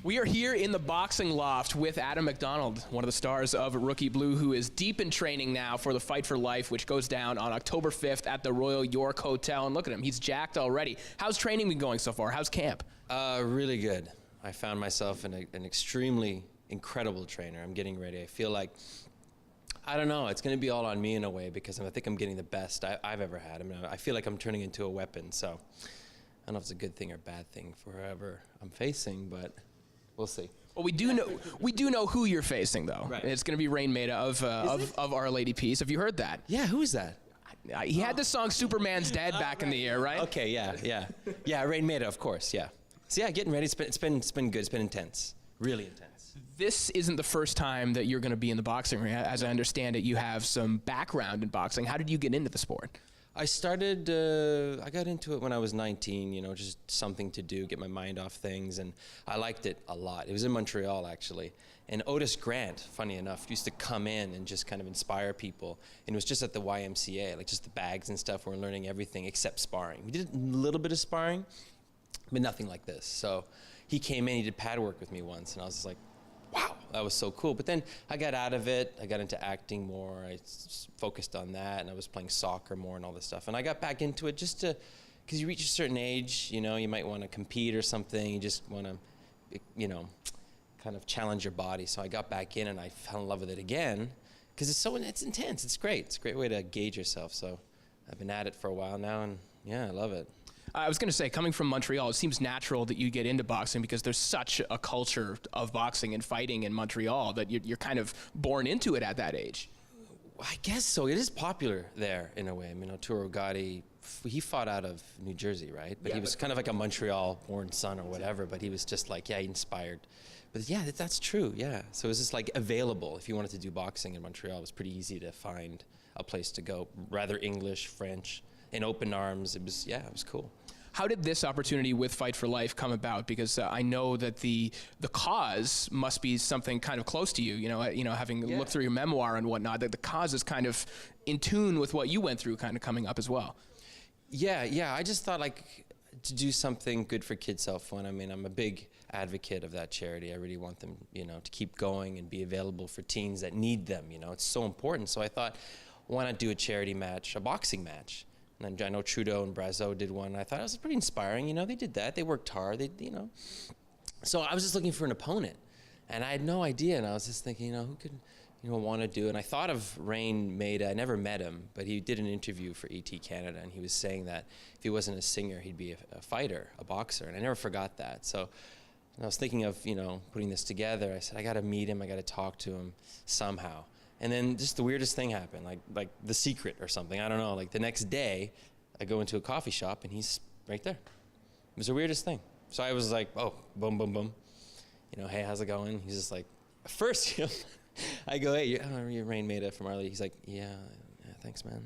We are here in the boxing loft with Adam MacDonald, one of the stars of Rookie Blue, who is deep in training now for the Fight for Life, which goes down on October 5th at the Royal York Hotel. And look at him, he's jacked already. How's training been going so far? How's camp? Really good. I found myself in an extremely incredible trainer. I'm getting ready. I feel like, I don't know, it's going to be all on me in a way because I think I'm getting the best I've ever had. I mean, I feel like I'm turning into a weapon, so I don't know if it's a good thing or a bad thing for whoever I'm facing, but we'll see. Well, we do know who you're facing, though. Right. It's going to Raine Maida of Our Lady Peace. Have you heard that? Yeah, who is that? He had this song "Superman's Dead" back in the year, right? Okay, yeah, Raine Maida, of course, yeah. So yeah, getting ready. It's been good. It's been intense, really intense. This isn't the first time that you're going to be in the boxing ring. As I understand it, you have some background in boxing. How did you get into the sport? I got into it when I was 19, you know, just something to do, get my mind off things, and I liked it a lot. It was in Montreal, actually. And Otis Grant, funny enough, used to come in and just kind of inspire people. And it was just at the YMCA, like just the bags and stuff. We're learning everything except sparring. We did a little bit of sparring, but nothing like this. So he came in, he did pad work with me once, and I was just like, wow, that was so cool. But then I got out of it. I got into acting more. I focused on that, and I was playing soccer more and all this stuff. And I got back into it just to, because you reach a certain age, you know, you might want to compete or something. You just want to, you know, kind of challenge your body. So I got back in, and I fell in love with it again because it's intense. It's great. It's a great way to gauge yourself. So I've been at it for a while now, and yeah, I love it. I was going to say, coming from Montreal, it seems natural that you get into boxing because there's such a culture of boxing and fighting in Montreal that you're kind of born into it at that age. I guess so. It is popular there in a way. I mean, Arturo Gatti, he fought out of New Jersey, right? But yeah, he was kind of like a Montreal-born son or whatever, but he was just like, yeah, he inspired. But yeah, that's true, yeah. So it was just like available. If you wanted to do boxing in Montreal, it was pretty easy to find a place to go. Rather English, French, in open arms. It was cool. How did this opportunity with Fight for Life come about? Because I know that the cause must be something kind of close to you. You know, having looked through your memoir and whatnot, that the cause is kind of in tune with what you went through, kind of coming up as well. Yeah. I just thought like to do something good for Kids Self Fun. I mean, I'm a big advocate of that charity. I really want them, you know, to keep going and be available for teens that need them. You know, it's so important. So I thought, why not do a charity match, a boxing match? And I know Trudeau and Brazeau did one. I thought it was pretty inspiring. You know, they did that. They worked hard. They, you know. So I was just looking for an opponent, and I had no idea. And I was just thinking, you know, who could, you know, want to do it? And I thought of Raine Maida. I never met him, but he did an interview for ET Canada, and he was saying that if he wasn't a singer, he'd be a fighter, a boxer. And I never forgot that. So I was thinking of, you know, putting this together. I said, I got to meet him. I got to talk to him somehow. And then just the weirdest thing happened, like The Secret or something. I don't know. Like the next day, I go into a coffee shop and he's right there. It was the weirdest thing. So I was like, oh, boom, boom, boom. You know, hey, how's it going? He's just like, first, I go, hey, you're Raine Maida from Arlie. He's like, yeah, thanks, man.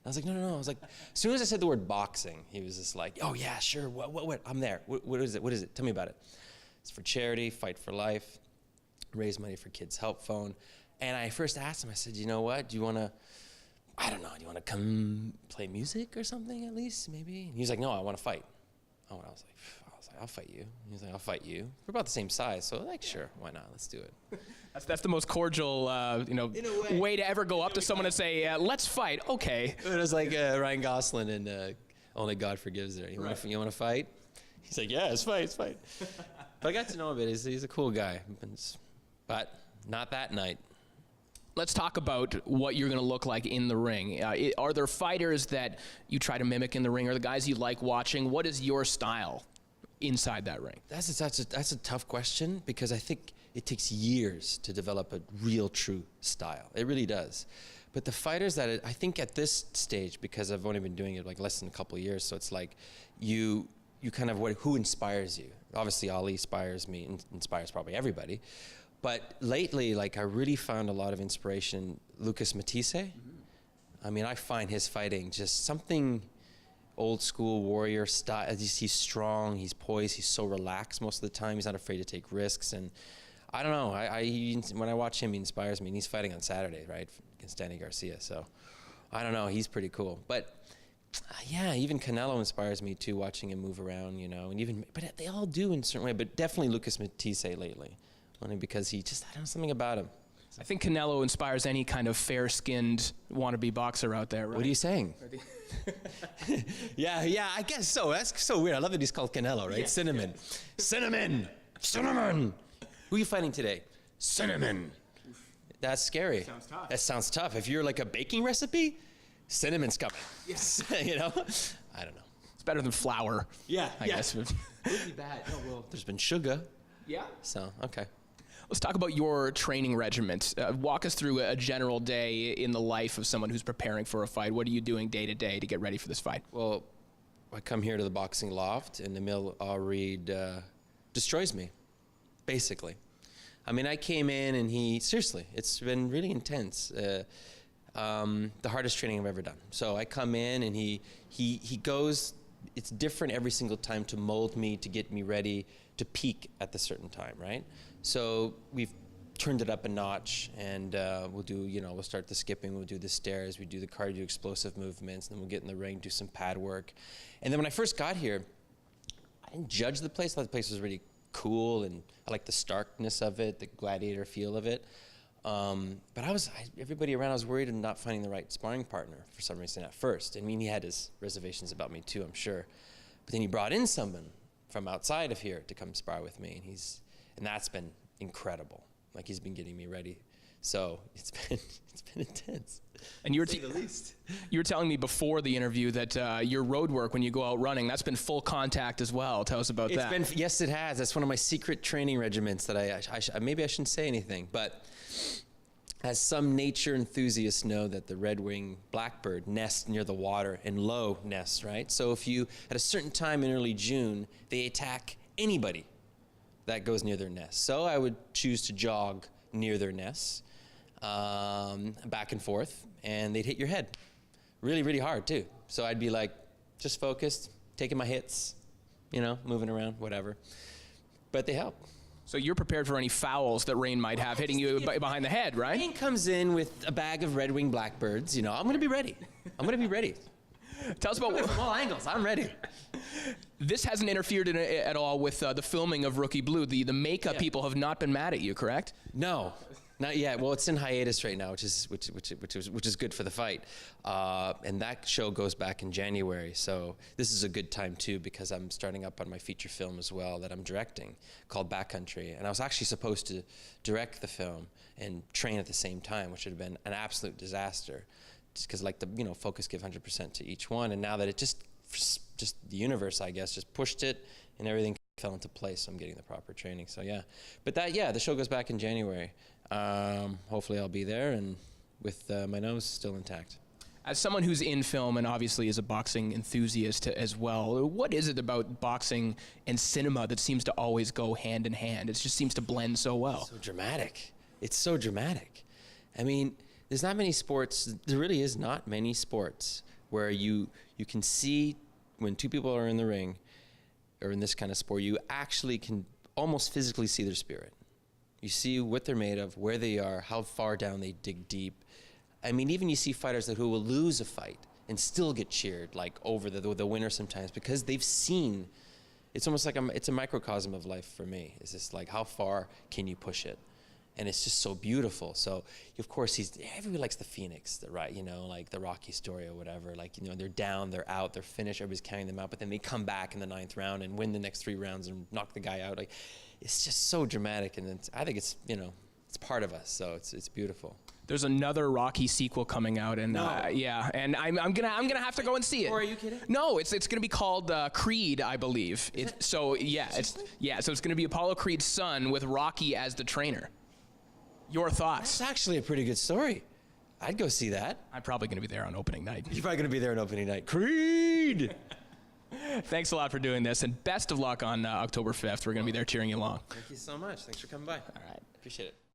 I was like, no. I was like, as soon as I said the word boxing, he was just like, oh yeah, sure. What? I'm there. What is it? What is it? Tell me about it. It's for charity, Fight for Life, raise money for Kids Help Phone. And I first asked him, I said, you know what, do you want to, I don't know, do you want to come play music or something at least, maybe? And he was like, no, I want to fight. Oh, and I was like, I'll fight you. He was like, I'll fight you. We're about the same size, so like, sure, why not? Let's do it. That's the most cordial, you know, way to ever go up to someone and say, let's fight. Okay. It was like Ryan Gosling and Only God Forgives There. You want to fight? He's like, yeah, let's fight. But I got to know him a bit. He's a cool guy, but not that night. Let's talk about what you're going to look like in the ring. Are there fighters that you try to mimic in the ring, or the guys you like watching? What is your style inside that ring? That's a tough question because I think it takes years to develop a real, true style. It really does. But the fighters that I think at this stage, because I've only been doing it like less than a couple of years, so it's like you kind of who inspires you. Obviously, Ali inspires me, inspires probably everybody. But lately, like, I really found a lot of inspiration in Lucas Matisse. I mean, I find his fighting just something old school warrior style. He's strong, he's poised, he's so relaxed most of the time. He's not afraid to take risks. And I don't know, when I watch him, he inspires me. And he's fighting on Saturday, right, against Danny Garcia. So I don't know, he's pretty cool. But Yeah, even Canelo inspires me too, watching him move around, you know, and even, but they all do in a certain way, but definitely Lucas Matisse lately, only because he just, I don't know, something about him. I think Canelo inspires any kind of fair-skinned wannabe boxer out there, right? What are you saying? yeah, I guess so. That's so weird. I love that he's called Canelo, right? Yeah. Cinnamon. Cinnamon. Who are you fighting today? Cinnamon. That's scary. Sounds tough. That sounds tough. If you're like a baking recipe, cinnamon's coming. Yes. You know? I don't know. It's better than flour. Yeah, I guess. Would be bad. Oh, well, there's been sugar. Yeah. So, okay. Let's talk about your training regiment. Walk us through a general day in the life of someone who's preparing for a fight. What are you doing day to day to get ready for this fight? Well, I come here to the boxing loft, and Emil Reed destroys me, basically. I mean, I came in, and seriously, it's been really intense. The hardest training I've ever done. So I come in, and he goes, it's different every single time to mold me, to get me ready to peak at the certain time, right? So we've turned it up a notch, and we'll start the skipping, we'll do the stairs, we do the cardio explosive movements, and then we'll get in the ring, do some pad work. And then when I first got here, I didn't judge the place. I thought the place was really cool, and I like the starkness of it, the gladiator feel of it. But everybody around, I was worried of not finding the right sparring partner for some reason at first. I mean, he had his reservations about me too, I'm sure. But then he brought in someone from outside of here to come spar with me, and that's been incredible. Like, he's been getting me ready. So it's been intense. And you were telling me before the interview that your road work, when you go out running, that's been full contact as well. Tell us about that. Yes, it has. That's one of my secret training regiments that maybe I shouldn't say anything, but as some nature enthusiasts know, that the red-winged blackbird nests near the water and low nests, right? So if you, at a certain time in early June, they attack anybody that goes near their nest. So I would choose to jog near their nests, back and forth, and they'd hit your head. Really, really hard too. So I'd be like, just focused, taking my hits, moving around, whatever. But they help. So you're prepared for any fouls that Raine might have hitting you behind the head, right? Raine comes in with a bag of red-winged blackbirds, I'm going to be ready. Tell us about from all angles. I'm ready. This hasn't interfered at all with the filming of Rookie Blue. The makeup people have not been mad at you, correct? No, not yet. Well, it's in hiatus right now, which is good for the fight. And that show goes back in January. So this is a good time too, because I'm starting up on my feature film as well that I'm directing, called Backcountry. And I was actually supposed to direct the film and train at the same time, which would have been an absolute disaster. Just because focus, give 100% to each one. And now that it just the universe, I guess, just pushed it and everything fell into place. So I'm getting the proper training. So yeah, but the show goes back in January. Hopefully I'll be there and with my nose still intact. As someone who's in film and obviously is a boxing enthusiast as well, what is it about boxing and cinema that seems to always go hand in hand? It just seems to blend so well. So dramatic. It's so dramatic. I mean, there's not many sports, there really is not many sports where you can see when two people are in the ring, or in this kind of sport, you actually can almost physically see their spirit. You see what they're made of, where they are, how far down they dig deep. I mean, even you see fighters who will lose a fight and still get cheered, like over the winner sometimes, because they've seen, it's almost like it's a microcosm of life for me. It's just like, how far can you push it? And it's just so beautiful. So, of course, everybody likes the Phoenix, right? Like the Rocky story or whatever. Like, they're down, they're out, they're finished, everybody's counting them out, but then they come back in the 9th round and win the next 3 rounds and knock the guy out. Like, it's just so dramatic, and I think it's, it's part of us, so it's beautiful. There's another Rocky sequel coming out, and yeah, and I'm gonna have to go and see it. Or are you kidding? No, it's gonna be called Creed, I believe. So it's gonna be Apollo Creed's son with Rocky as the trainer. Your thoughts? That's actually a pretty good story. I'd go see that. I'm probably going to be there on opening night. You're probably going to be there on opening night. Creed! Thanks a lot for doing this, and best of luck on October 5th. We're going to be there cheering you along. Thank you so much. Thanks for coming by. All right. Appreciate it.